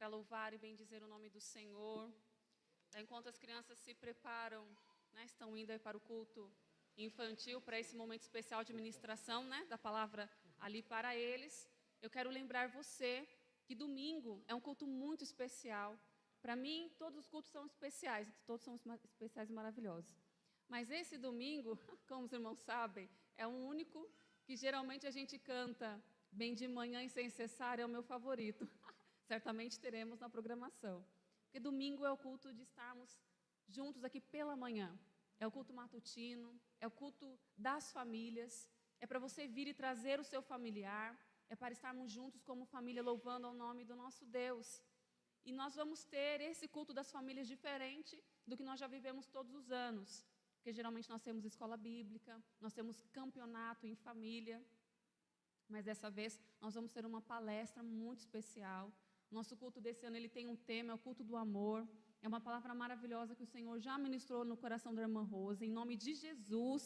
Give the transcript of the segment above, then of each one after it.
para louvar e bendizer o nome do Senhor. Enquanto as crianças se preparam, né, estão indo aí para o culto infantil, para esse momento especial de ministração, né, da palavra ali para eles, eu quero lembrar você que domingo é um culto muito especial. Para mim, todos os cultos são especiais, todos são especiais e maravilhosos. Mas esse domingo, como os irmãos sabem, é o único que geralmente a gente canta bem de manhã e sem cessar, é o meu favorito. Certamente teremos na programação. Porque domingo é o culto de estarmos juntos aqui pela manhã. É o culto matutino, é o culto das famílias, é para você vir e trazer o seu familiar, é para estarmos juntos como família louvando ao nome do nosso Deus. E nós vamos ter esse culto das famílias diferente do que nós já vivemos todos os anos. Porque geralmente nós temos escola bíblica, nós temos campeonato em família. Mas dessa vez nós vamos ter uma palestra muito especial. Nosso culto desse ano ele tem um tema, é o culto do amor. É uma palavra maravilhosa que o Senhor já ministrou no coração da irmã Rosa. Em nome de Jesus,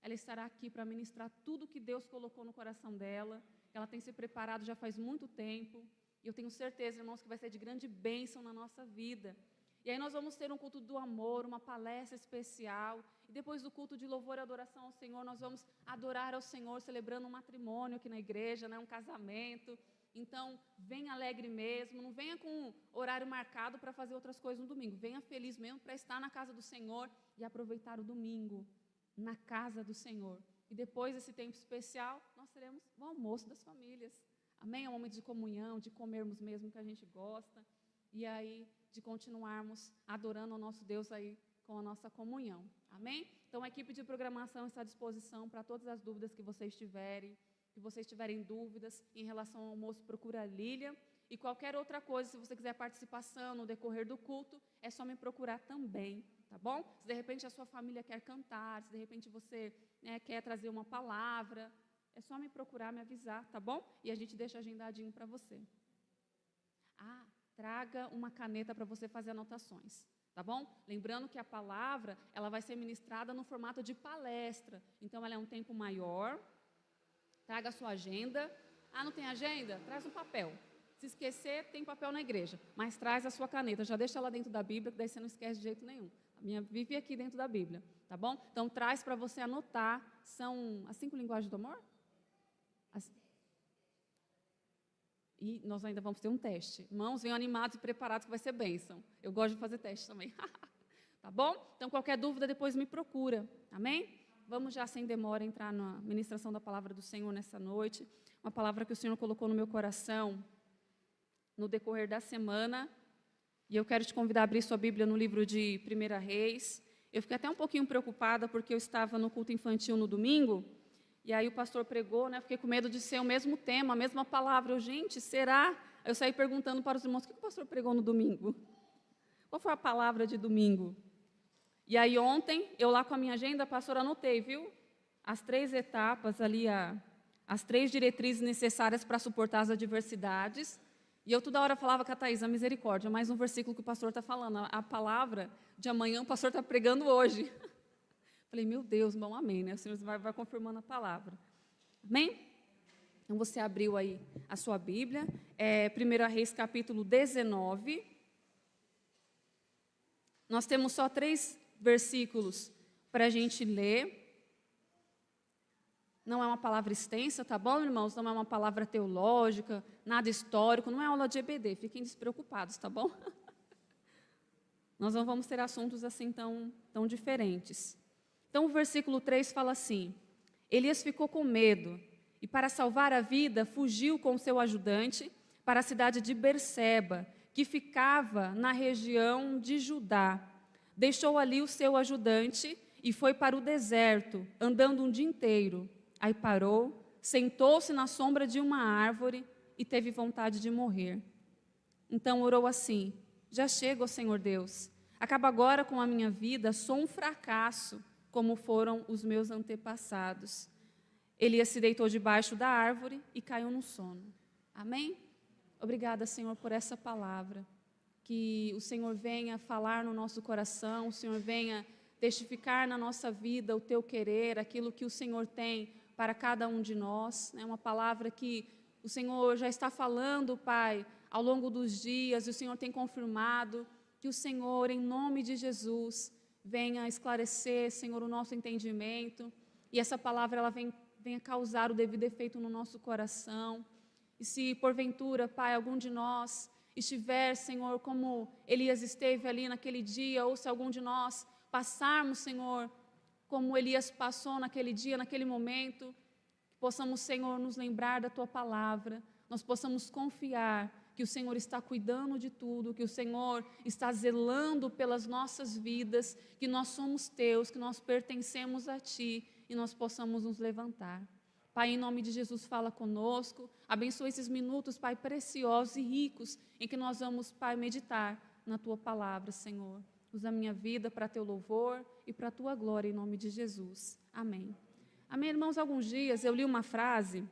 ela estará aqui para ministrar tudo que Deus colocou no coração dela. Ela tem se preparado já faz muito tempo. E eu tenho certeza, irmãos, que vai ser de grande bênção na nossa vida. E aí nós vamos ter um culto do amor, uma palestra especial. E depois do culto de louvor e adoração ao Senhor, nós vamos adorar ao Senhor, celebrando um matrimônio aqui na igreja, né, um casamento. Então, venha alegre mesmo, não venha com horário marcado para fazer outras coisas no domingo. Venha feliz mesmo para estar na casa do Senhor e aproveitar o domingo na casa do Senhor. E depois desse tempo especial, nós teremos o almoço das famílias. Amém? É um momento de comunhão, de comermos mesmo que a gente gosta. E aí, de continuarmos adorando ao nosso Deus aí com a nossa comunhão. Amém? Então, a equipe de programação está à disposição para todas as dúvidas que vocês tiverem. Se vocês tiverem dúvidas em relação ao almoço, procura a Lília. E qualquer outra coisa, se você quiser participação no decorrer do culto, é só me procurar também, tá bom? Se de repente a sua família quer cantar, se de repente você, né, quer trazer uma palavra, é só me procurar, me avisar, tá bom? E a gente deixa agendadinho para você. Traga uma caneta para você fazer anotações, tá bom? Lembrando que a palavra, ela vai ser ministrada no formato de palestra. Então, ela é um tempo maior. Traga a sua agenda. Não tem agenda? Traz um papel. Se esquecer, tem papel na igreja. Mas traz a sua caneta. Já deixa ela dentro da Bíblia, que daí você não esquece de jeito nenhum. A minha vive aqui dentro da Bíblia, tá bom? Então, traz para você anotar. São as 5 linguagens do amor? E nós ainda vamos ter um teste. Irmãos, venham animados e preparados que vai ser bênção. Eu gosto de fazer teste também. Tá bom? Então, qualquer dúvida, depois me procura. Amém? Vamos já, sem demora, entrar na ministração da palavra do Senhor nessa noite. Uma palavra que o Senhor colocou no meu coração no decorrer da semana. E eu quero te convidar a abrir sua Bíblia no livro de 1 Reis. Eu fiquei até um pouquinho preocupada, porque eu estava no culto infantil no domingo. E aí o pastor pregou, né? Fiquei com medo de ser o mesmo tema, a mesma palavra. Gente, será? Eu saí perguntando para os irmãos, o que o pastor pregou no domingo? Qual foi a palavra de domingo? E aí ontem, eu lá com a minha agenda, pastor, anotei, viu? As 3 etapas ali, as 3 diretrizes necessárias para suportar as adversidades. E eu toda hora falava com a Thaís, a misericórdia, mais um versículo que o pastor está falando. A palavra de amanhã o pastor está pregando hoje. Falei, meu Deus, bom, amém, né? O Senhor vai confirmando a palavra. Amém? Então, você abriu aí a sua Bíblia. 1 Reis, capítulo 19. Nós temos só 3 versículos para a gente ler. Não é uma palavra extensa, tá bom, irmãos? Não é uma palavra teológica, nada histórico, não é aula de EBD. Fiquem despreocupados, tá bom? Nós não vamos ter assuntos assim tão diferentes. Então, o versículo 3 fala assim: Elias ficou com medo e, para salvar a vida, fugiu com seu ajudante para a cidade de Berseba, que ficava na região de Judá. Deixou ali o seu ajudante e foi para o deserto, andando um dia inteiro. Aí parou, sentou-se na sombra de uma árvore e teve vontade de morrer. Então orou assim: já chego, ó Senhor Deus. Acaba agora com a minha vida, sou um fracasso, como foram os meus antepassados. Elias se deitou debaixo da árvore e caiu no sono. Amém? Obrigada, Senhor, por essa palavra. Que o Senhor venha falar no nosso coração, o Senhor venha testificar na nossa vida o teu querer, aquilo que o Senhor tem para cada um de nós. É uma palavra que o Senhor já está falando, Pai, ao longo dos dias, o Senhor tem confirmado, que o Senhor, em nome de Jesus, venha esclarecer, Senhor, o nosso entendimento, e essa palavra ela venha causar o devido efeito no nosso coração. E se porventura, Pai, algum de nós estiver, Senhor, como Elias esteve ali naquele dia, ou se algum de nós passarmos, Senhor, como Elias passou naquele dia, naquele momento, que possamos, Senhor, nos lembrar da Tua palavra, nós possamos confiar que o Senhor está cuidando de tudo, que o Senhor está zelando pelas nossas vidas, que nós somos Teus, que nós pertencemos a Ti, e nós possamos nos levantar. Pai, em nome de Jesus, fala conosco, abençoa esses minutos, Pai, preciosos e ricos, em que nós vamos, Pai, meditar na Tua palavra, Senhor. Usa a minha vida para Teu louvor e para a Tua glória, em nome de Jesus. Amém. Amém, irmãos, alguns dias eu li uma frase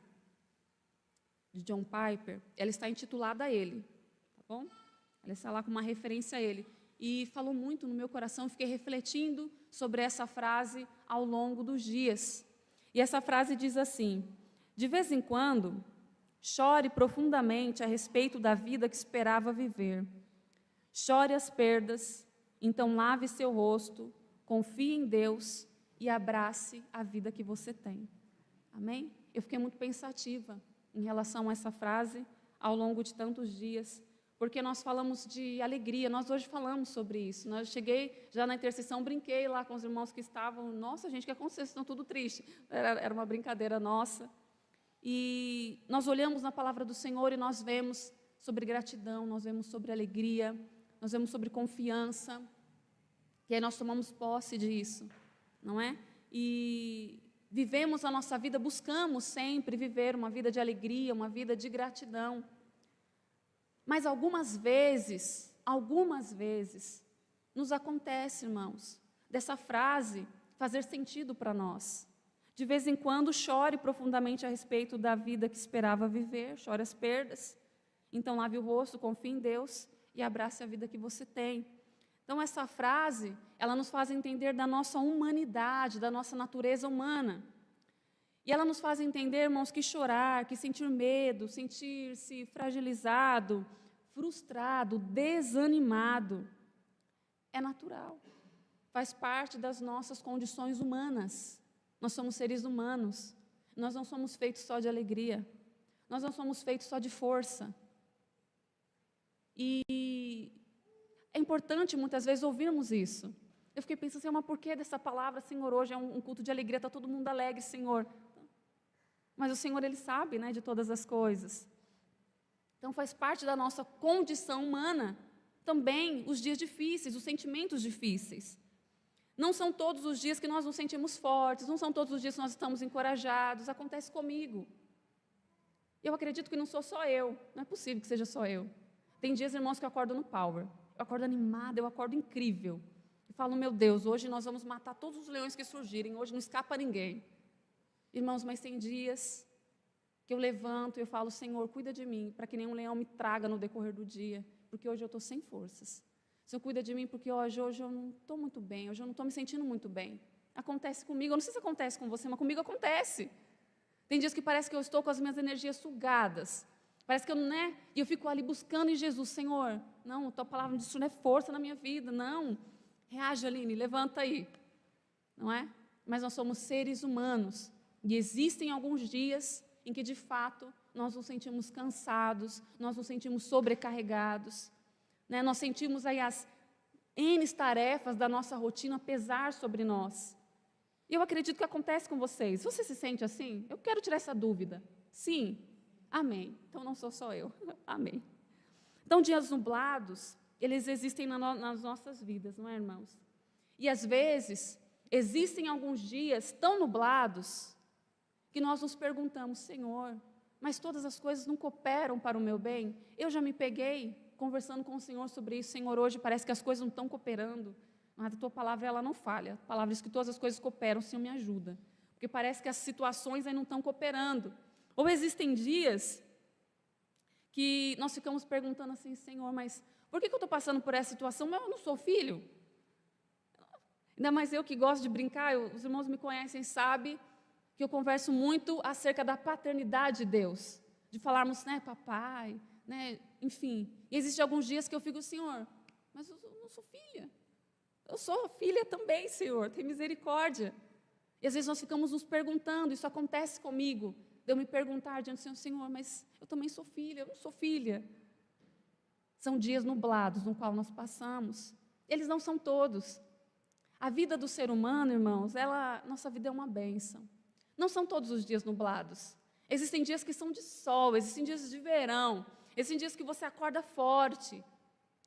de John Piper, ela está intitulada a ele, tá bom? Ela está lá com uma referência a ele, e falou muito no meu coração, eu fiquei refletindo sobre essa frase ao longo dos dias. E essa frase diz assim: de vez em quando, chore profundamente a respeito da vida que esperava viver. Chore as perdas, então lave seu rosto, confie em Deus e abrace a vida que você tem. Amém? Eu fiquei muito pensativa em relação a essa frase ao longo de tantos dias, porque nós falamos de alegria, nós hoje falamos sobre isso. Eu cheguei já na intercessão, brinquei lá com os irmãos que estavam, nossa gente, o que aconteceu? Estão tudo triste. Era uma brincadeira nossa. E nós olhamos na palavra do Senhor e nós vemos sobre gratidão, nós vemos sobre alegria, nós vemos sobre confiança, e aí nós tomamos posse disso, não é? E vivemos a nossa vida, buscamos sempre viver uma vida de alegria, uma vida de gratidão. Mas algumas vezes, nos acontece, irmãos, dessa frase fazer sentido para nós. De vez em quando, chore profundamente a respeito da vida que esperava viver, chore as perdas. Então, lave o rosto, confie em Deus e abrace a vida que você tem. Então, essa frase, ela nos faz entender da nossa humanidade, da nossa natureza humana. E ela nos faz entender, irmãos, que chorar, que sentir medo, sentir-se fragilizado, frustrado, desanimado, é natural. Faz parte das nossas condições humanas. Nós somos seres humanos. Nós não somos feitos só de alegria. Nós não somos feitos só de força. E é importante, muitas vezes, ouvirmos isso. Eu fiquei pensando assim, mas por que dessa palavra, Senhor, hoje é um culto de alegria, está todo mundo alegre, Senhor. Mas o Senhor, Ele sabe, né, de todas as coisas. Então, faz parte da nossa condição humana também os dias difíceis, os sentimentos difíceis. Não são todos os dias que nós nos sentimos fortes, não são todos os dias que nós estamos encorajados, acontece comigo. Eu acredito que não sou só eu, não é possível que seja só eu. Tem dias, irmãos, que eu acordo no power, eu acordo animada, eu acordo incrível. E falo, meu Deus, hoje nós vamos matar todos os leões que surgirem, hoje não escapa ninguém. Irmãos, mas tem dias que eu levanto e eu falo, Senhor, cuida de mim, para que nenhum leão me traga no decorrer do dia, porque hoje eu estou sem forças. Senhor, cuida de mim, porque hoje eu não estou muito bem, hoje eu não estou me sentindo muito bem. Acontece comigo, eu não sei se acontece com você, mas comigo acontece. Tem dias que parece que eu estou com as minhas energias sugadas, parece que eu, né, e eu fico ali buscando em Jesus, Senhor, não, tua palavra disso não é força na minha vida, não. Reage, Aline, levanta aí, não é? Mas nós somos seres humanos, e existem alguns dias em que, de fato, nós nos sentimos cansados, nós nos sentimos sobrecarregados, né? Nós sentimos aí as N tarefas da nossa rotina pesar sobre nós. E eu acredito que acontece com vocês. Você se sente assim? Eu quero tirar essa dúvida. Sim? Amém. Então não sou só eu. Amém. Então, dias nublados, eles existem nas nossas vidas, não é, irmãos? E às vezes, existem alguns dias tão nublados que nós nos perguntamos, Senhor, mas todas as coisas não cooperam para o meu bem? Eu já me peguei conversando com o Senhor sobre isso. Senhor, hoje parece que as coisas não estão cooperando, mas a tua palavra, ela não falha. A palavra diz que todas as coisas cooperam, Senhor, me ajuda. Porque parece que as situações aí não estão cooperando. Ou existem dias que nós ficamos perguntando assim, Senhor, mas por que eu estou passando por essa situação? Mas eu não sou filho. Ainda mais eu que gosto de brincar, os irmãos me conhecem, sabem que eu converso muito acerca da paternidade de Deus. De falarmos, né, papai, né? Enfim, e existem alguns dias que eu fico, Senhor, mas eu não sou filha. Eu sou filha também, Senhor, tem misericórdia. E às vezes nós ficamos nos perguntando, isso acontece comigo, de eu me perguntar diante do Senhor, Senhor, mas eu também sou filha, eu não sou filha. São dias nublados no qual nós passamos. Eles não são todos. A vida do ser humano, irmãos, nossa vida é uma bênção. Não são todos os dias nublados. Existem dias que são de sol, existem dias de verão, existem dias que você acorda forte.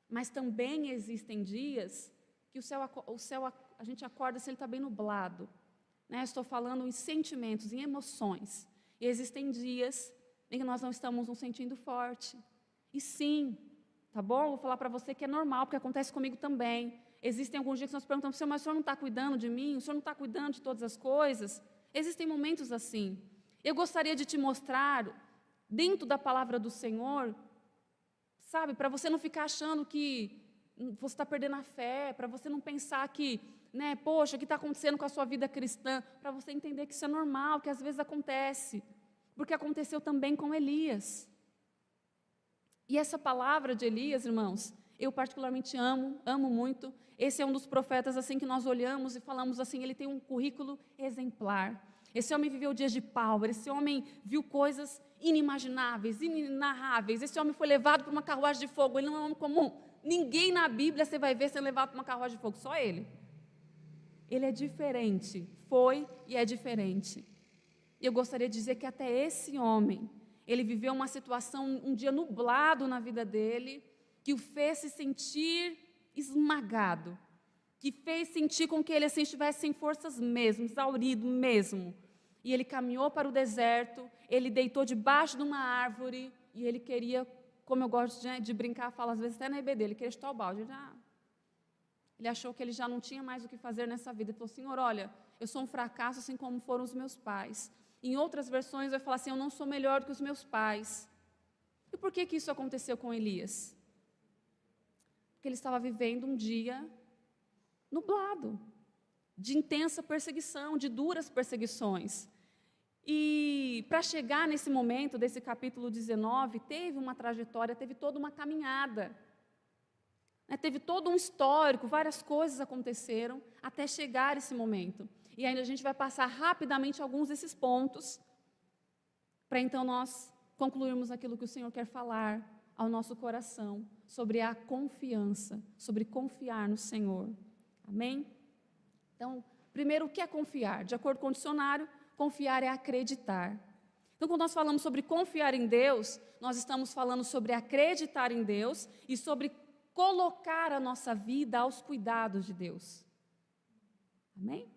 Mas também existem dias que a gente acorda se ele está bem nublado. Né? Estou falando em sentimentos, em emoções. E existem dias em que nós não estamos nos sentindo forte. E sim, tá bom? Vou falar para você que é normal, porque acontece comigo também. Existem alguns dias que nós perguntamos, Senhor, mas o Senhor não está cuidando de mim? O Senhor não está cuidando de todas as coisas? Existem momentos assim. Eu gostaria de te mostrar, dentro da palavra do Senhor, sabe, para você não ficar achando que você está perdendo a fé, para você não pensar que, né, poxa, o que está acontecendo com a sua vida cristã? Para você entender que isso é normal, que às vezes acontece. Porque aconteceu também com Elias. E essa palavra de Elias, irmãos, eu particularmente amo muito. Esse é um dos profetas assim que nós olhamos e falamos assim, ele tem um currículo exemplar. Esse homem viveu dias de pau, esse homem viu coisas inimagináveis, inenarráveis. Esse homem foi levado por uma carruagem de fogo, ele não é um homem comum. Ninguém na Bíblia você vai ver sendo levado por uma carruagem de fogo, só ele. Ele é diferente, foi e é diferente. E eu gostaria de dizer que até esse homem, ele viveu uma situação, um dia nublado na vida dele, que o fez se sentir esmagado, que fez sentir com que ele assim, estivesse sem forças mesmo, exaurido mesmo. E ele caminhou para o deserto, ele deitou debaixo de uma árvore, e ele queria, como eu gosto de brincar, falo às vezes até na EBD, ele queria chutar o balde. Ele achou que ele já não tinha mais o que fazer nessa vida. Ele falou, Senhor, olha, eu sou um fracasso assim como foram os meus pais. Em outras versões vai falar assim, eu não sou melhor do que os meus pais. E por que isso aconteceu com Elias? Porque ele estava vivendo um dia nublado, de intensa perseguição, de duras perseguições. E para chegar nesse momento, desse capítulo 19, teve uma trajetória, teve toda uma caminhada. Teve todo um histórico, várias coisas aconteceram até chegar esse momento. E ainda a gente vai passar rapidamente alguns desses pontos, para então nós concluirmos aquilo que o Senhor quer falar ao nosso coração, sobre a confiança, sobre confiar no Senhor. Amém? Então, primeiro, o que é confiar? De acordo com o dicionário, confiar é acreditar. Então, quando nós falamos sobre confiar em Deus, nós estamos falando sobre acreditar em Deus e sobre colocar a nossa vida aos cuidados de Deus. Amém?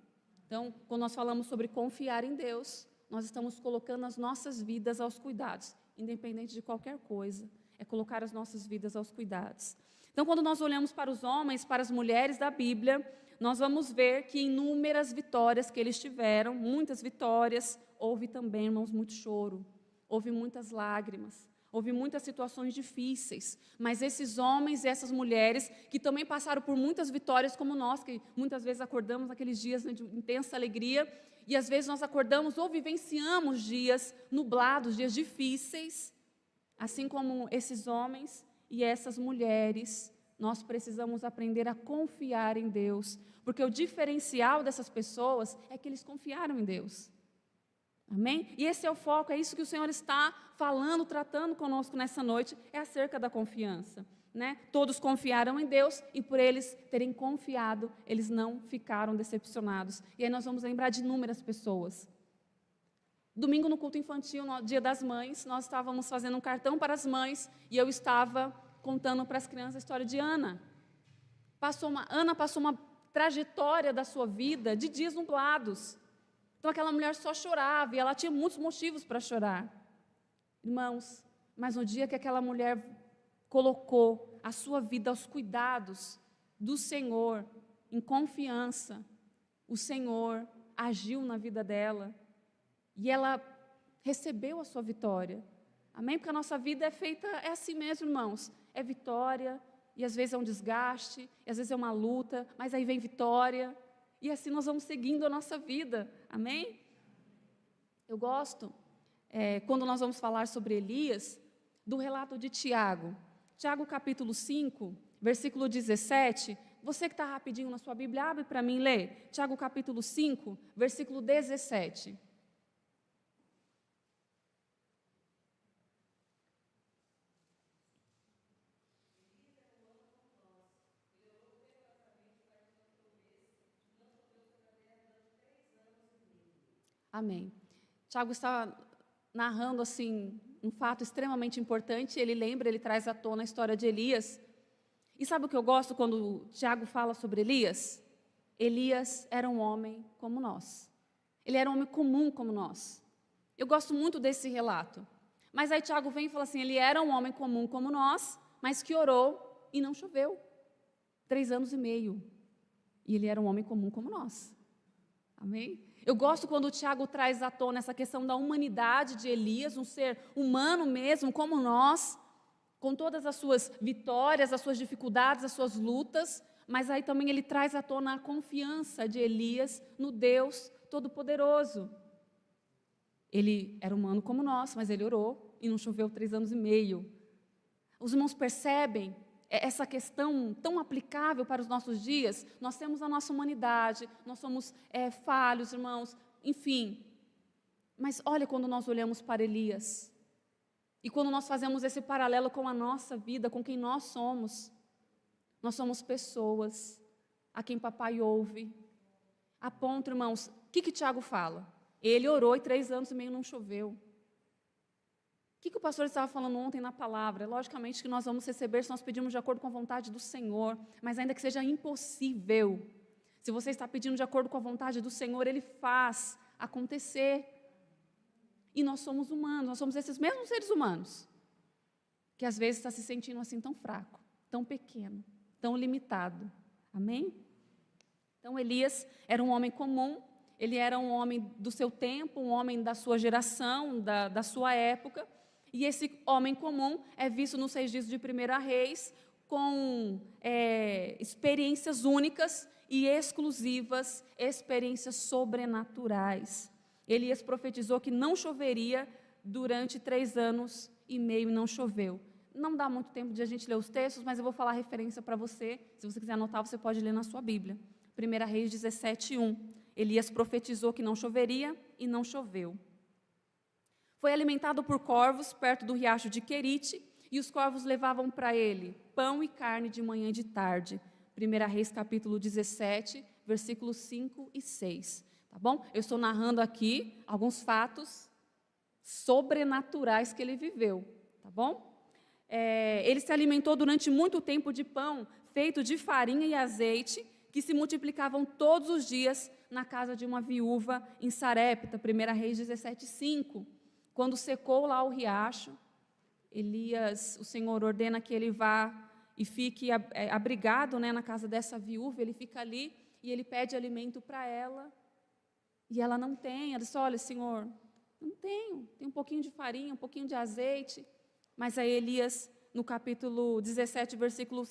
Então, quando nós falamos sobre confiar em Deus, nós estamos colocando as nossas vidas aos cuidados, independente de qualquer coisa, é colocar as nossas vidas aos cuidados. Então, quando nós olhamos para os homens, para as mulheres da Bíblia, nós vamos ver que inúmeras vitórias que eles tiveram, muitas vitórias, houve também, irmãos, muito choro, houve muitas lágrimas, houve muitas situações difíceis, mas esses homens e essas mulheres que também passaram por muitas vitórias como nós, que muitas vezes acordamos naqueles dias de intensa alegria, e às vezes nós acordamos ou vivenciamos dias nublados, dias difíceis, assim como esses homens e essas mulheres, nós precisamos aprender a confiar em Deus, porque o diferencial dessas pessoas é que eles confiaram em Deus. Amém? E esse é o foco, é isso que o Senhor está falando, tratando conosco nessa noite, é acerca da confiança. Né? Todos confiaram em Deus e por eles terem confiado, eles não ficaram decepcionados. E aí nós vamos lembrar de inúmeras pessoas. Domingo no culto infantil, no Dia das Mães, nós estávamos fazendo um cartão para as mães e eu estava contando para as crianças a história de Ana. Ana passou uma trajetória da sua vida de dias nublados. Então aquela mulher só chorava e ela tinha muitos motivos para chorar. Irmãos, mas no dia que aquela mulher colocou a sua vida aos cuidados do Senhor, em confiança, o Senhor agiu na vida dela e ela recebeu a sua vitória. Amém? Porque a nossa vida é feita, é assim mesmo, irmãos. É vitória, e às vezes é um desgaste, e às vezes é uma luta, mas aí vem vitória, e assim nós vamos seguindo a nossa vida. Amém? Eu gosto, quando nós vamos falar sobre Elias, do relato de Tiago. Tiago capítulo 5, versículo 17. Você que está rapidinho na sua Bíblia, abre para mim ler. Tiago capítulo 5, versículo 17. Amém. Tiago está narrando assim um fato extremamente importante. Ele lembra, ele traz à tona a história de Elias. E sabe o que eu gosto quando Tiago fala sobre Elias? Elias era um homem como nós. Ele era um homem comum como nós. Eu gosto muito desse relato. Mas aí Tiago vem e fala assim, ele era um homem comum como nós, mas que orou e não choveu. 3 anos e meio. E ele era um homem comum como nós. Amém? Eu gosto quando o Tiago traz à tona essa questão da humanidade de Elias, um ser humano mesmo, como nós, com todas as suas vitórias, as suas dificuldades, as suas lutas, mas aí também ele traz à tona a confiança de Elias no Deus Todo-Poderoso. Ele era humano como nós, mas ele orou e não choveu 3 anos e meio. Os irmãos percebem essa questão tão aplicável para os nossos dias? Nós temos a nossa humanidade, nós somos falhos, irmãos, enfim. Mas olha quando nós olhamos para Elias, e quando nós fazemos esse paralelo com a nossa vida, com quem nós somos pessoas a quem papai ouve. A ponto, irmãos, o que Tiago fala? Ele orou e 3 anos e meio não choveu. O que o pastor estava falando ontem na palavra? Logicamente que nós vamos receber se nós pedimos de acordo com a vontade do Senhor, mas ainda que seja impossível, se você está pedindo de acordo com a vontade do Senhor, Ele faz acontecer. E nós somos humanos, nós somos esses mesmos seres humanos, que às vezes está se sentindo assim tão fraco, tão pequeno, tão limitado. Amém? Então Elias era um homem comum, ele era um homem do seu tempo, um homem da sua geração, da sua época. E esse homem comum é visto nos 6 dias de 1 Reis com experiências únicas e exclusivas, experiências sobrenaturais. Elias profetizou que não choveria durante 3 anos e meio e não choveu. Não dá muito tempo de a gente ler os textos, mas eu vou falar a referência para você. Se você quiser anotar, você pode ler na sua Bíblia. 1 Reis 17:1. Elias profetizou que não choveria e não choveu. Foi alimentado por corvos perto do riacho de Querite, e os corvos levavam para ele pão e carne de manhã e de tarde. 1 Reis capítulo 17, versículos 5 e 6. Tá bom? Eu estou narrando aqui alguns fatos sobrenaturais que ele viveu. Tá bom? Ele se alimentou durante muito tempo de pão feito de farinha e azeite, que se multiplicavam todos os dias na casa de uma viúva em Sarepta. 1 Reis 17:5. Quando secou lá o riacho, Elias, o Senhor ordena que ele vá e fique abrigado, na casa dessa viúva. Ele fica ali e ele pede alimento para ela. E ela não tem. Ela diz, olha, Senhor, não tenho. Tem um pouquinho de farinha, um pouquinho de azeite. Mas aí Elias, no capítulo 17, versículo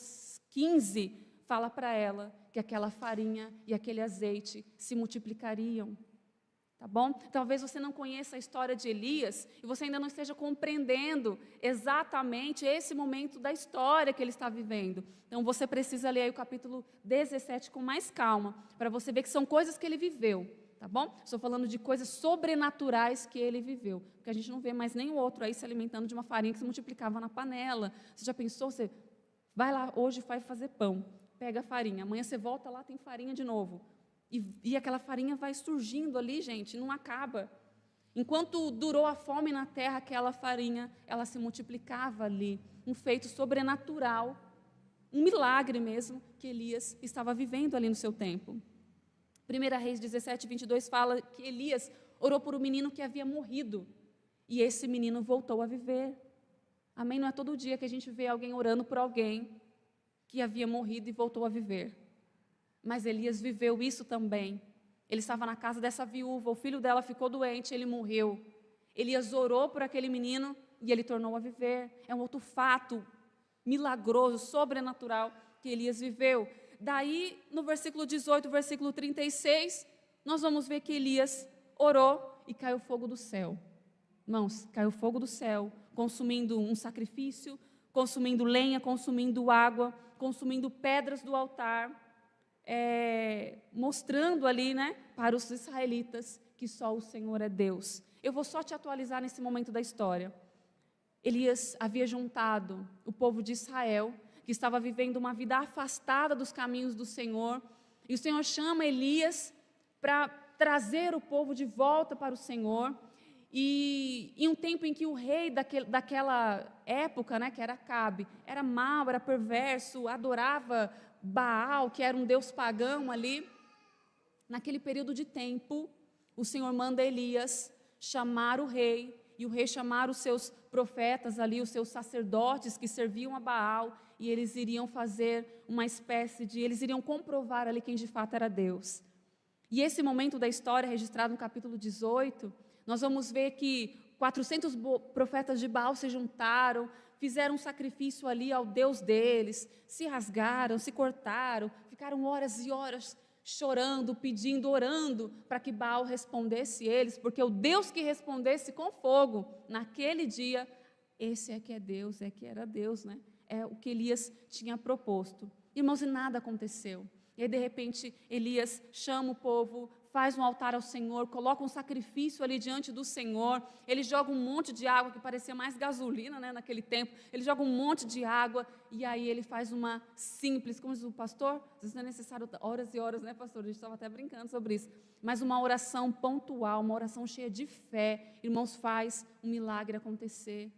15, fala para ela que aquela farinha e aquele azeite se multiplicariam. Tá bom? Talvez você não conheça a história de Elias e você ainda não esteja compreendendo exatamente esse momento da história que ele está vivendo. Então você precisa ler aí o capítulo 17 com mais calma, para você ver que são coisas que ele viveu. Tá bom? Estou falando de coisas sobrenaturais que ele viveu, porque a gente não vê mais nenhum outro aí se alimentando de uma farinha que se multiplicava na panela. Você já pensou? Você vai lá hoje vai fazer pão, pega a farinha, amanhã você volta lá, tem farinha de novo. E aquela farinha vai surgindo ali, gente, não acaba. Enquanto durou a fome na terra, aquela farinha, ela se multiplicava ali. Um feito sobrenatural, um milagre mesmo, que Elias estava vivendo ali no seu tempo. 1 Reis 17:22 fala que Elias orou por um menino que havia morrido. E esse menino voltou a viver. Amém? Não é todo dia que a gente vê alguém orando por alguém que havia morrido e voltou a viver. Mas Elias viveu isso também. Ele estava na casa dessa viúva, o filho dela ficou doente, ele morreu. Elias orou por aquele menino e ele tornou a viver. É um outro fato milagroso, sobrenatural que Elias viveu. Daí, no versículo 18, versículo 36, nós vamos ver que Elias orou e caiu fogo do céu. Irmãos, caiu fogo do céu, consumindo um sacrifício, consumindo lenha, consumindo água, consumindo pedras do altar, mostrando ali, né, para os israelitas que só o Senhor é Deus. Eu vou só te atualizar nesse momento da história. Elias havia juntado o povo de Israel, que estava vivendo uma vida afastada dos caminhos do Senhor, e o Senhor chama Elias para trazer o povo de volta para o Senhor. E em um tempo em que o rei daquela época, né, que era Acabe, era mau, era perverso, adorava Baal, que era um deus pagão ali, naquele período de tempo, o Senhor manda Elias chamar o rei, e o rei chamar os seus profetas ali, os seus sacerdotes que serviam a Baal, e eles iriam fazer uma espécie de, eles iriam comprovar ali quem de fato era Deus. E esse momento da história, registrado no capítulo 18, nós vamos ver que 400 profetas de Baal se juntaram, fizeram um sacrifício ali ao Deus deles, se rasgaram, se cortaram, ficaram horas e horas chorando, pedindo, orando para que Baal respondesse eles, porque o Deus que respondesse com fogo, naquele dia, esse é que é Deus, é que era Deus, né? É o que Elias tinha proposto. Irmãos, e nada aconteceu. E aí, de repente, Elias chama o povo, faz um altar ao Senhor, coloca um sacrifício ali diante do Senhor, ele joga um monte de água, que parecia mais gasolina, né, naquele tempo, ele joga um monte de água, e aí ele faz uma simples, como diz o pastor, às vezes não é necessário horas e horas, né, pastor? A gente estava até brincando sobre isso, mas uma oração pontual, uma oração cheia de fé, irmãos, faz um milagre acontecer.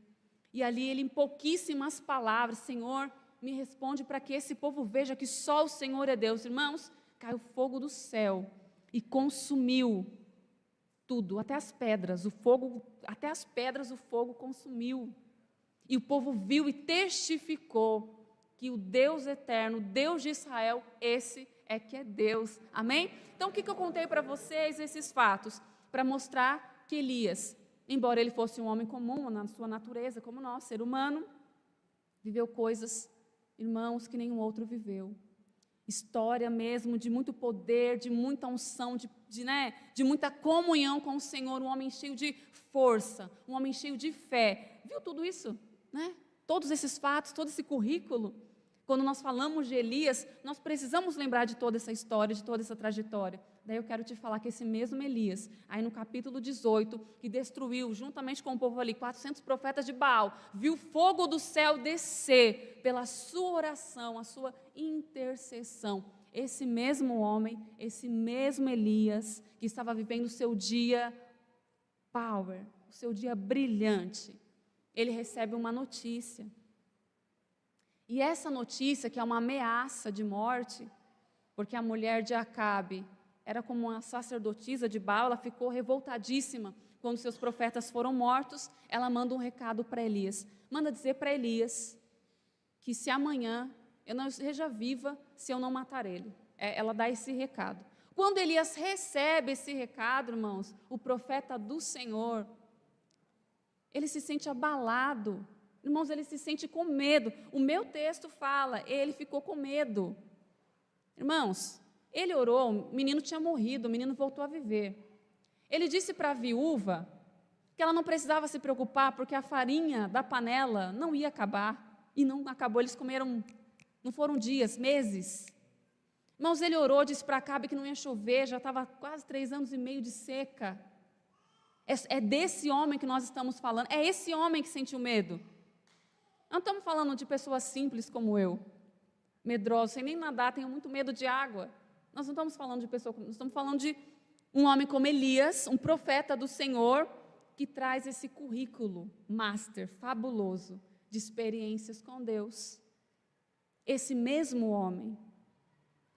E ali ele, em pouquíssimas palavras, Senhor, me responde para que esse povo veja que só o Senhor é Deus. Irmãos, caiu fogo do céu e consumiu tudo, até as pedras, o fogo consumiu. E o povo viu e testificou que o Deus eterno, Deus de Israel, esse é que é Deus. Amém? Então, o que eu contei para vocês, esses fatos? Para mostrar que Elias, embora ele fosse um homem comum, na sua natureza, como nós, ser humano, viveu coisas, irmãos, que nenhum outro viveu. História mesmo de muito poder, de muita unção, de muita comunhão com o Senhor, um homem cheio de força, um homem cheio de fé. Viu tudo isso? Né? Todos esses fatos, todo esse currículo. Quando nós falamos de Elias, nós precisamos lembrar de toda essa história, de toda essa trajetória. Daí eu quero te falar que esse mesmo Elias, aí no capítulo 18, que destruiu, juntamente com o povo ali, 400 profetas de Baal, viu fogo do céu descer pela sua oração, a sua intercessão. Esse mesmo homem, esse mesmo Elias, que estava vivendo o seu dia power, o seu dia brilhante, ele recebe uma notícia. E essa notícia, que é uma ameaça de morte, porque a mulher de Acabe era como uma sacerdotisa de Baal, ela ficou revoltadíssima quando seus profetas foram mortos, ela manda um recado para Elias. Manda dizer para Elias que se amanhã eu não esteja viva, se eu não matar ele. Ela dá esse recado. Quando Elias recebe esse recado, irmãos, o profeta do Senhor, ele se sente abalado. Irmãos, ele se sente com medo. O meu texto fala, ele ficou com medo. Irmãos, ele orou, o menino tinha morrido, o menino voltou a viver. Ele disse para a viúva que ela não precisava se preocupar, porque a farinha da panela não ia acabar. E não acabou, eles comeram, não foram dias, meses. Irmãos, ele orou, disse para Acabe que não ia chover, já estava quase 3 anos e meio de seca. É desse homem que nós estamos falando, é esse homem que sentiu medo. Não estamos falando de pessoas simples como eu, medrosos, sem nem nadar, tenho muito medo de água. Nós não estamos falando de pessoa, nós estamos falando de um homem como Elias, um profeta do Senhor, que traz esse currículo master, fabuloso, de experiências com Deus. Esse mesmo homem,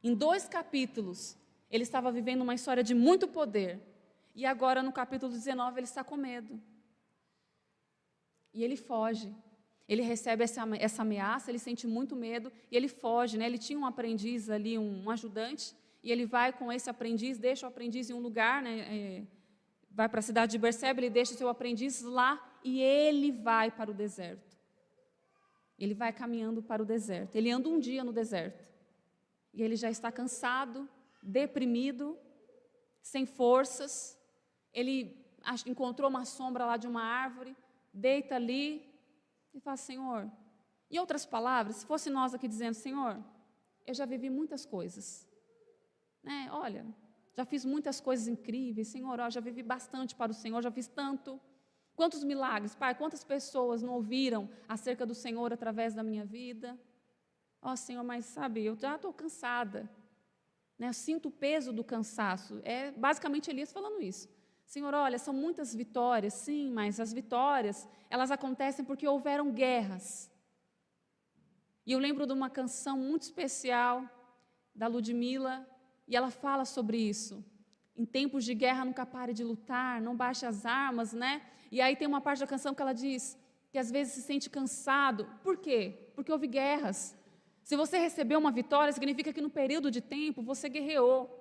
em 2 capítulos, ele estava vivendo uma história de muito poder, e agora no capítulo 19 ele está com medo. E ele foge. Ele recebe essa ameaça, ele sente muito medo, e ele foge, né? Ele tinha um aprendiz ali, um ajudante, e ele vai com esse aprendiz, deixa o aprendiz em um lugar, né? Vai para a cidade de Berseba, ele deixa o seu aprendiz lá, e ele vai para o deserto. Ele vai caminhando para o deserto. Ele anda um dia no deserto, e ele já está cansado, deprimido, sem forças. Ele encontrou uma sombra lá de uma árvore, deita ali e fala, Senhor, em outras palavras, se fosse nós aqui dizendo, Senhor, eu já vivi muitas coisas, né? Olha, já fiz muitas coisas incríveis, Senhor, já vivi bastante para o Senhor, já fiz tanto. Quantos milagres, Pai, quantas pessoas não ouviram acerca do Senhor através da minha vida? Senhor, mas sabe, eu já estou cansada, né? Eu sinto o peso do cansaço. É basicamente Elias falando isso. Senhor, olha, são muitas vitórias, sim, mas as vitórias, elas acontecem porque houveram guerras. E eu lembro de uma canção muito especial da Ludmilla, e ela fala sobre isso. Em tempos de guerra, nunca pare de lutar, não baixe as armas, né? E aí tem uma parte da canção que ela diz que às vezes se sente cansado. Por quê? Porque houve guerras. Se você recebeu uma vitória, significa que no período de tempo você guerreou.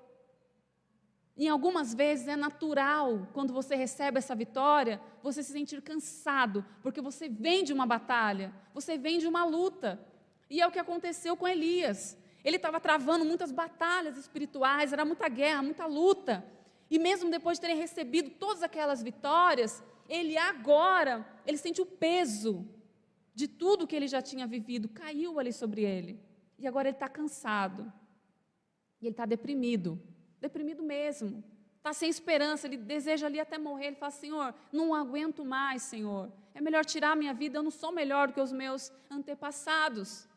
E algumas vezes é natural, quando você recebe essa vitória, você se sentir cansado, porque você vem de uma batalha, você vem de uma luta. E é o que aconteceu com Elias. Ele estava travando muitas batalhas espirituais, era muita guerra, muita luta. E mesmo depois de terem recebido todas aquelas vitórias, ele sente o peso de tudo que ele já tinha vivido, caiu ali sobre ele. E agora ele está cansado. E ele está deprimido mesmo. Está sem esperança, ele deseja ali até morrer. Ele fala, Senhor, não aguento mais, Senhor. É melhor tirar a minha vida, eu não sou melhor do que os meus antepassados.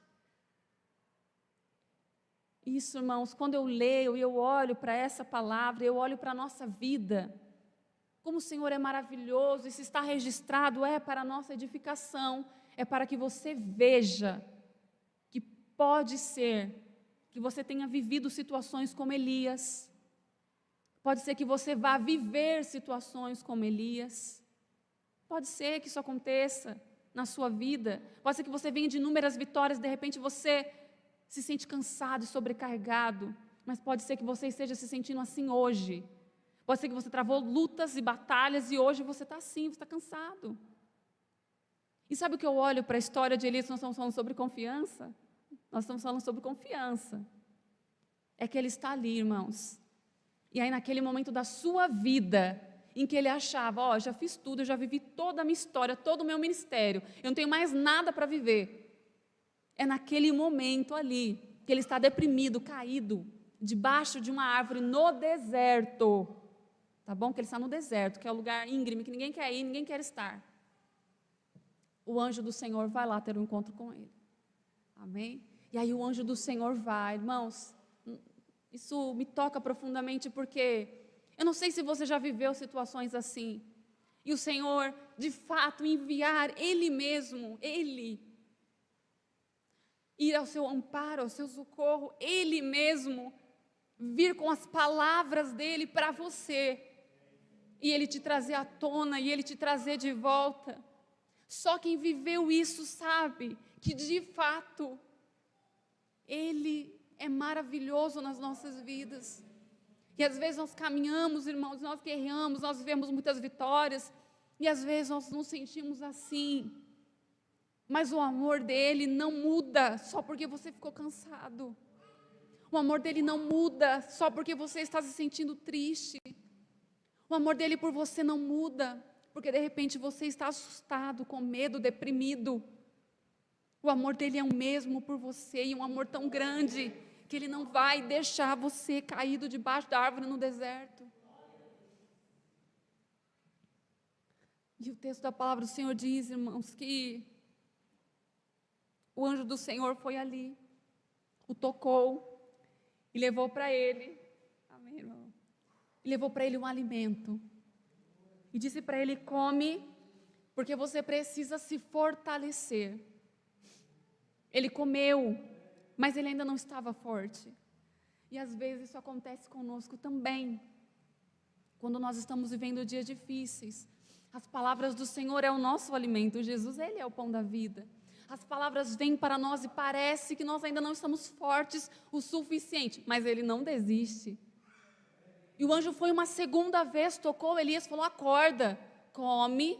Isso, irmãos, quando eu leio e eu olho para essa palavra, eu olho para a nossa vida, como o Senhor é maravilhoso, e se está registrado, é para a nossa edificação, é para que você veja que pode ser que você tenha vivido situações como Elias, pode ser que você vá viver situações como Elias, pode ser que isso aconteça na sua vida, pode ser que você venha de inúmeras vitórias, de repente você se sente cansado e sobrecarregado, mas pode ser que você esteja se sentindo assim hoje. Pode ser que você travou lutas e batalhas e hoje você está assim, você está cansado. E sabe o que eu olho para a história de Elias? Nós estamos falando sobre confiança? Nós estamos falando sobre confiança. É que ele está ali, irmãos. E aí naquele momento da sua vida, em que ele achava, já fiz tudo, eu já vivi toda a minha história, todo o meu ministério, eu não tenho mais nada para viver. É naquele momento ali, que ele está deprimido, caído, debaixo de uma árvore no deserto. Tá bom? Que ele está no deserto, que é o lugar íngreme, que ninguém quer ir, ninguém quer estar. O anjo do Senhor vai lá ter um encontro com ele. Amém? E aí o anjo do Senhor vai, irmãos, isso me toca profundamente, porque eu não sei se você já viveu situações assim, e o Senhor, de fato, enviar Ele mesmo, Ele, ir ao seu amparo, ao seu socorro, Ele mesmo, vir com as palavras dEle para você, e Ele te trazer à tona, e Ele te trazer de volta. Só quem viveu isso sabe que, de fato, Ele é maravilhoso nas nossas vidas. E às vezes nós caminhamos, irmãos, nós guerreamos, nós vivemos muitas vitórias, e às vezes nós nos sentimos assim. Mas o amor dele não muda só porque você ficou cansado. O amor dele não muda só porque você está se sentindo triste. O amor dele por você não muda porque de repente você está assustado, com medo, deprimido. O amor dele é o mesmo por você, e um amor tão grande que ele não vai deixar você caído debaixo da árvore no deserto. E o texto da palavra do Senhor diz, irmãos, que o anjo do Senhor foi ali, o tocou e levou para ele, amém, irmão? E levou para ele um alimento. E disse para ele, come, porque você precisa se fortalecer. Ele comeu, mas ele ainda não estava forte. E às vezes isso acontece conosco também. Quando nós estamos vivendo dias difíceis, as palavras do Senhor é o nosso alimento. Jesus, Ele é o pão da vida. As palavras vêm para nós e parece que nós ainda não estamos fortes o suficiente, mas Ele não desiste. E o anjo foi uma segunda vez, tocou Elias, falou, acorda, come,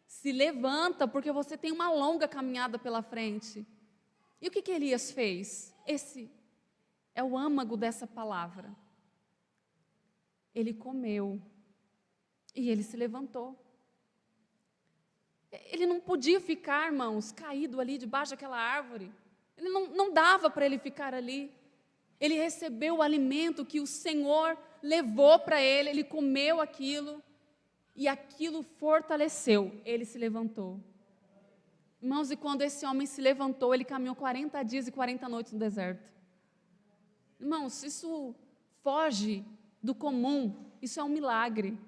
se levanta, porque você tem uma longa caminhada pela frente. E o que Elias fez? Esse é o âmago dessa palavra. Ele comeu e ele se levantou. Ele não podia ficar, irmãos, caído ali debaixo daquela árvore. Ele não dava para ele ficar ali. Ele recebeu o alimento que o Senhor levou para ele, ele comeu aquilo, e aquilo fortaleceu, ele se levantou. Irmãos, e quando esse homem se levantou, ele caminhou 40 dias e 40 noites no deserto. Irmãos, isso foge do comum, isso é um milagre.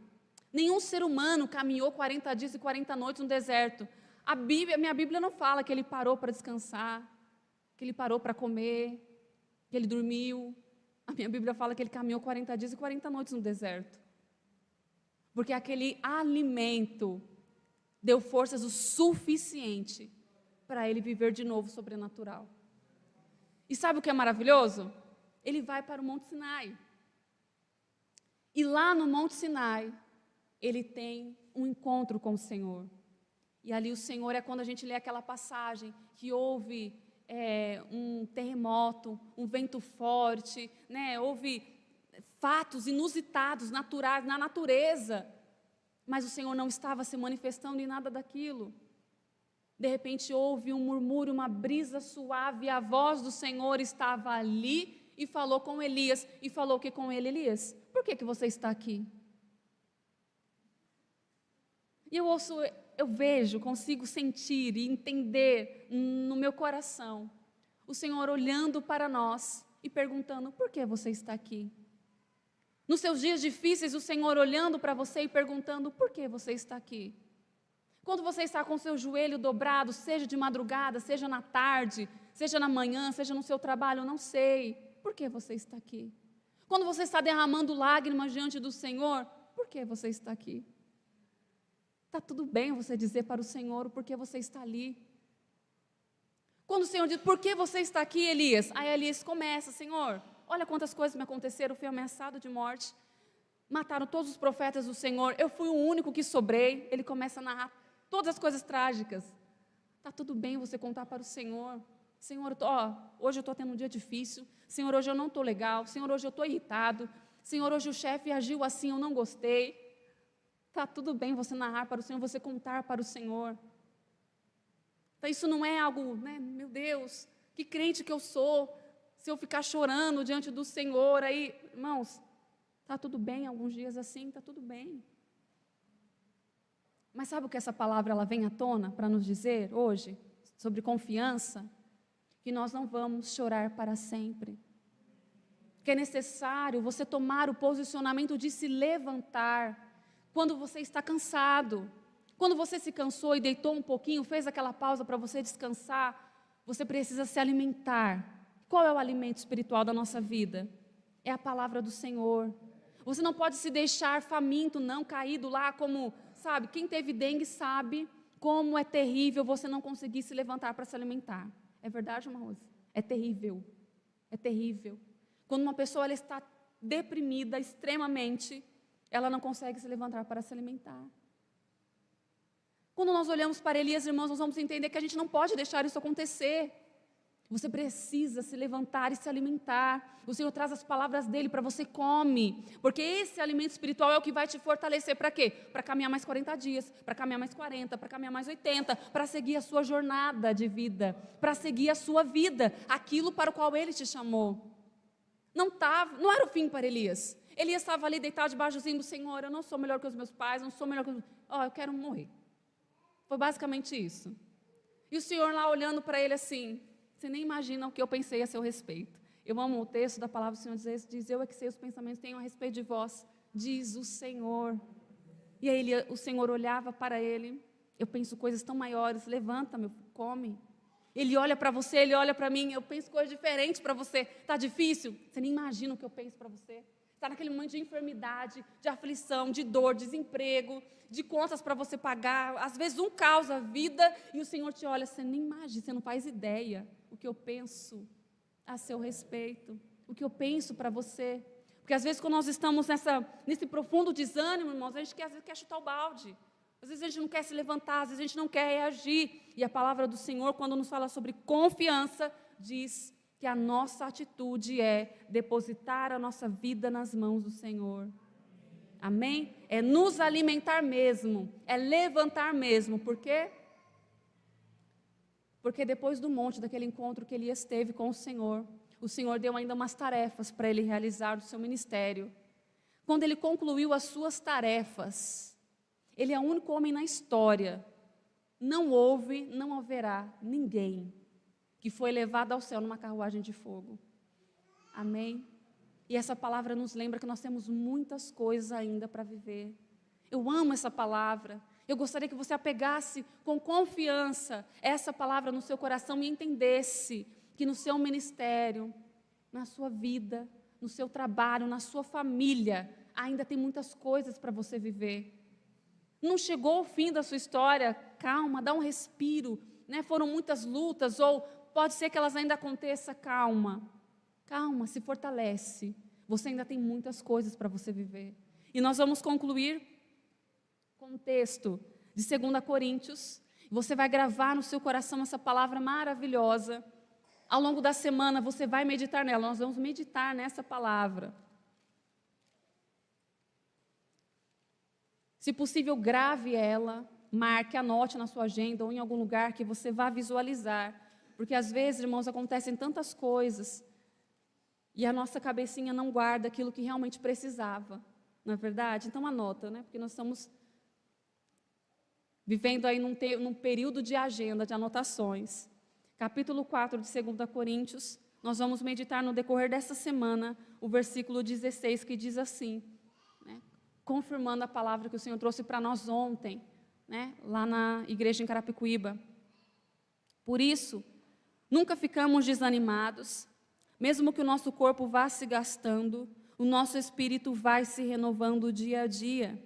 Nenhum ser humano caminhou 40 dias e 40 noites no deserto. A minha Bíblia não fala que ele parou para descansar, que ele parou para comer, que ele dormiu. A minha Bíblia fala que ele caminhou 40 dias e 40 noites no deserto. Porque aquele alimento deu forças o suficiente para ele viver de novo sobrenatural. E sabe o que é maravilhoso? Ele vai para o Monte Sinai. E lá no Monte Sinai, ele tem um encontro com o Senhor. E ali o Senhor é quando a gente lê aquela passagem que houve um terremoto, um vento forte, né? Houve fatos inusitados, naturais, na natureza. Mas o Senhor não estava se manifestando em nada daquilo. De repente houve um murmúrio, uma brisa suave, e a voz do Senhor estava ali e falou com Elias. E falou o que com ele? Elias, por que você está aqui? E eu vejo, consigo sentir e entender no meu coração o Senhor olhando para nós e perguntando, por que você está aqui? Nos seus dias difíceis, o Senhor olhando para você e perguntando, por que você está aqui? Quando você está com o seu joelho dobrado, seja de madrugada, seja na tarde, seja na manhã, seja no seu trabalho, eu não sei, por que você está aqui? Quando você está derramando lágrimas diante do Senhor, por que você está aqui? Está tudo bem você dizer para o Senhor o porquê você está ali. Quando o Senhor diz, por que você está aqui, Elias? Aí Elias começa, Senhor, olha quantas coisas me aconteceram, eu fui ameaçado de morte, mataram todos os profetas do Senhor, eu fui o único que sobrei. Ele começa a narrar todas as coisas trágicas. Está tudo bem você contar para o Senhor. Senhor, hoje eu estou tendo um dia difícil. Senhor, hoje eu não estou legal. Senhor, hoje eu estou irritado. Senhor, hoje o chefe agiu assim, eu não gostei. Está tudo bem você narrar para o Senhor, você contar para o Senhor. Então, isso não é algo, né, meu Deus, que crente que eu sou, se eu ficar chorando diante do Senhor, aí, irmãos, está tudo bem, alguns dias assim, está tudo bem. Mas sabe o que essa palavra ela vem à tona para nos dizer hoje? Sobre confiança? Que nós não vamos chorar para sempre. Que é necessário você tomar o posicionamento de se levantar quando você está cansado. Quando você se cansou e deitou um pouquinho, fez aquela pausa para você descansar, você precisa se alimentar. Qual é o alimento espiritual da nossa vida? É a palavra do Senhor. Você não pode se deixar faminto, não, caído lá como, sabe, quem teve dengue sabe como é terrível você não conseguir se levantar para se alimentar. É verdade, irmã Rose? É terrível. É terrível. Quando uma pessoa ela está deprimida extremamente, ela não consegue se levantar para se alimentar. Quando nós olhamos para Elias, irmãos, nós vamos entender que a gente não pode deixar isso acontecer. Você precisa se levantar e se alimentar. O Senhor traz as palavras dEle para você come. Porque esse alimento espiritual é o que vai te fortalecer. Para quê? Para caminhar mais 40 dias, para caminhar mais 40, para caminhar mais 80, para seguir a sua jornada de vida, para seguir a sua vida, aquilo para o qual Ele te chamou. Não era o fim para Elias. Elias estava ali deitado debaixo do Senhor, eu não sou melhor que os meus pais, não sou melhor que eu quero morrer. Foi basicamente isso. E o Senhor lá olhando para ele assim, você nem imagina o que eu pensei a seu respeito. Eu amo o texto da palavra do Senhor, diz, eu é que sei os pensamentos que tenho a respeito de vós, diz o Senhor. E aí o Senhor olhava para ele, eu penso coisas tão maiores, levanta, meu filho, come. Ele olha para você, ele olha para mim, eu penso coisas diferentes para você. Está difícil? Você nem imagina o que eu penso para você. Está naquele momento de enfermidade, de aflição, de dor, desemprego, de contas para você pagar. Às vezes um causa a vida e o Senhor te olha, você nem imagina, você não faz ideia o que eu penso a seu respeito, o que eu penso para você. Porque às vezes quando nós estamos nesse profundo desânimo, irmãos, a gente às vezes quer chutar o balde. Às vezes a gente não quer se levantar, às vezes a gente não quer reagir. E a palavra do Senhor, quando nos fala sobre confiança, diz que a nossa atitude é depositar a nossa vida nas mãos do Senhor. Amém? É nos alimentar mesmo, é levantar mesmo. Por quê? Porque depois do monte, daquele encontro que Elias teve com o Senhor deu ainda umas tarefas para ele realizar do seu ministério. Quando ele concluiu as suas tarefas, ele é o único homem na história, não houve, não haverá ninguém que foi levado ao céu numa carruagem de fogo. Amém? E essa palavra nos lembra que nós temos muitas coisas ainda para viver. Eu amo essa palavra. Eu gostaria que você apegasse com confiança essa palavra no seu coração e entendesse que no seu ministério, na sua vida, no seu trabalho, na sua família, ainda tem muitas coisas para você viver. Não chegou o fim da sua história, calma, dá um respiro, né? Foram muitas lutas, ou pode ser que elas ainda aconteçam, calma, se fortalece, você ainda tem muitas coisas para você viver. E nós vamos concluir com o texto de 2 Coríntios, você vai gravar no seu coração essa palavra maravilhosa, ao longo da semana você vai meditar nela, nós vamos meditar nessa palavra. Se possível, grave ela, marque, anote na sua agenda ou em algum lugar que você vá visualizar. Porque às vezes, irmãos, acontecem tantas coisas e a nossa cabecinha não guarda aquilo que realmente precisava. Não é verdade? Então anota, né? Porque nós estamos vivendo aí num período de agenda, de anotações. Capítulo 4 de 2 Coríntios, nós vamos meditar no decorrer dessa semana o versículo 16, que diz assim, né? Confirmando a palavra que o Senhor trouxe para nós ontem, né? Lá na igreja em Carapicuíba. Por isso, nunca ficamos desanimados, mesmo que o nosso corpo vá se gastando, o nosso espírito vai se renovando dia a dia.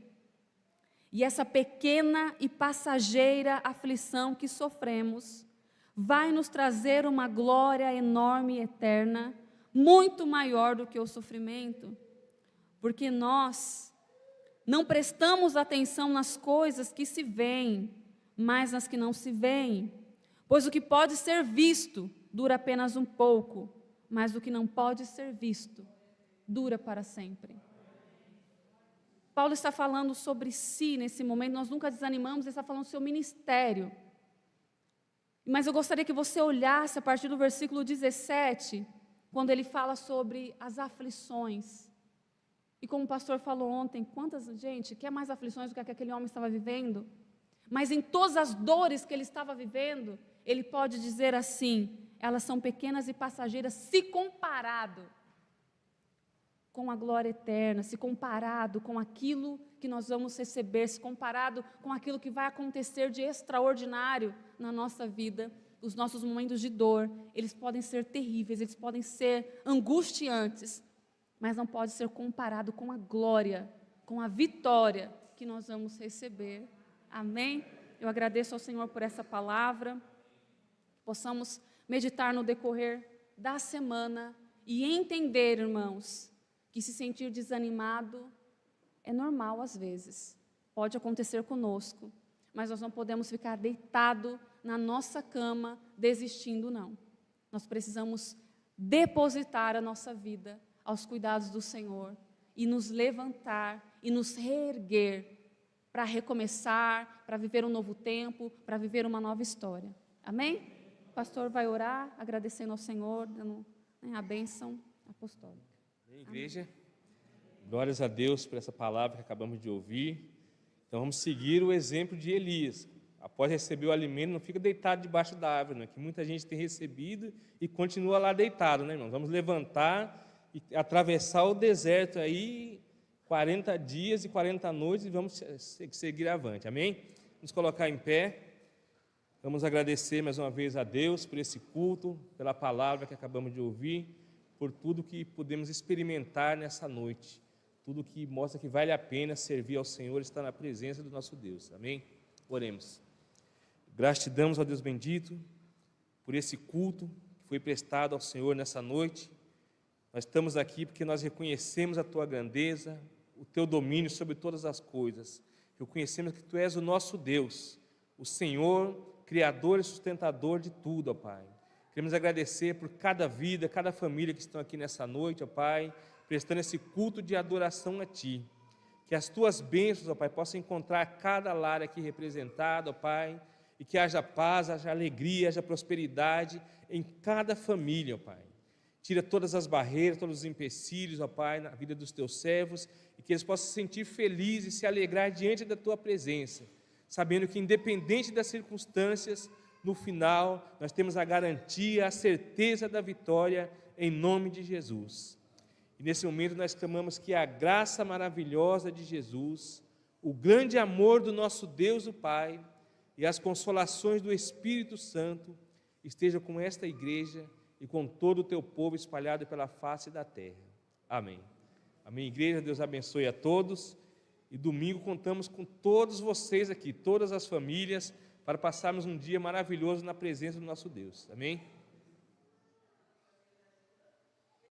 E essa pequena e passageira aflição que sofremos vai nos trazer uma glória enorme e eterna, muito maior do que o sofrimento, porque nós não prestamos atenção nas coisas que se veem, mas nas que não se veem, pois o que pode ser visto dura apenas um pouco, mas o que não pode ser visto dura para sempre. Paulo está falando sobre si nesse momento, nós nunca desanimamos, ele está falando do seu ministério. Mas eu gostaria que você olhasse a partir do versículo 17, quando ele fala sobre as aflições. E como o pastor falou ontem, gente, quer mais aflições do que aquele homem estava vivendo? Mas em todas as dores que ele estava vivendo, ele pode dizer assim, elas são pequenas e passageiras se comparado com a glória eterna, se comparado com aquilo que nós vamos receber, se comparado com aquilo que vai acontecer de extraordinário na nossa vida. Os nossos momentos de dor, eles podem ser terríveis, eles podem ser angustiantes, mas não pode ser comparado com a glória, com a vitória que nós vamos receber. Amém? Eu agradeço ao Senhor por essa palavra, possamos meditar no decorrer da semana e entender, irmãos, que se sentir desanimado é normal às vezes, pode acontecer conosco, mas nós não podemos ficar deitado na nossa cama desistindo, não. Nós precisamos depositar a nossa vida aos cuidados do Senhor e nos levantar e nos reerguer para recomeçar, para viver um novo tempo, para viver uma nova história. Amém? O pastor vai orar, agradecendo ao Senhor, dando, né, a bênção apostólica. Igreja, glórias a Deus por essa palavra que acabamos de ouvir. Então vamos seguir o exemplo de Elias. Após receber o alimento, não fica deitado debaixo da árvore, né? Que muita gente tem recebido e continua lá deitado, né, irmão? Vamos levantar e atravessar o deserto aí, 40 dias e 40 noites, e vamos seguir avante, amém? Vamos colocar em pé. Vamos agradecer mais uma vez a Deus por esse culto, pela palavra que acabamos de ouvir, por tudo que podemos experimentar nessa noite, tudo que mostra que vale a pena servir ao Senhor e estar na presença do nosso Deus, amém? Oremos. Graças te damos, ó Deus bendito, por esse culto que foi prestado ao Senhor nessa noite. Nós estamos aqui porque nós reconhecemos a tua grandeza, o teu domínio sobre todas as coisas, reconhecemos que tu és o nosso Deus, o Senhor, Criador e sustentador de tudo, ó Pai. Queremos agradecer por cada vida, cada família que estão aqui nessa noite, ó Pai, prestando esse culto de adoração a Ti. Que as Tuas bênçãos, ó Pai, possam encontrar cada lar aqui representado, ó Pai, e que haja paz, haja alegria, haja prosperidade em cada família, ó Pai. Tira todas as barreiras, todos os empecilhos, ó Pai, na vida dos teus servos, e que eles possam se sentir felizes e se alegrar diante da tua presença, sabendo que, independente das circunstâncias, no final, nós temos a garantia, a certeza da vitória, em nome de Jesus. E nesse momento nós clamamos que a graça maravilhosa de Jesus, o grande amor do nosso Deus, o Pai, e as consolações do Espírito Santo estejam com esta igreja e com todo o teu povo espalhado pela face da terra. Amém. Amém, igreja, Deus abençoe a todos, e domingo contamos com todos vocês aqui, todas as famílias, para passarmos um dia maravilhoso na presença do nosso Deus. Amém?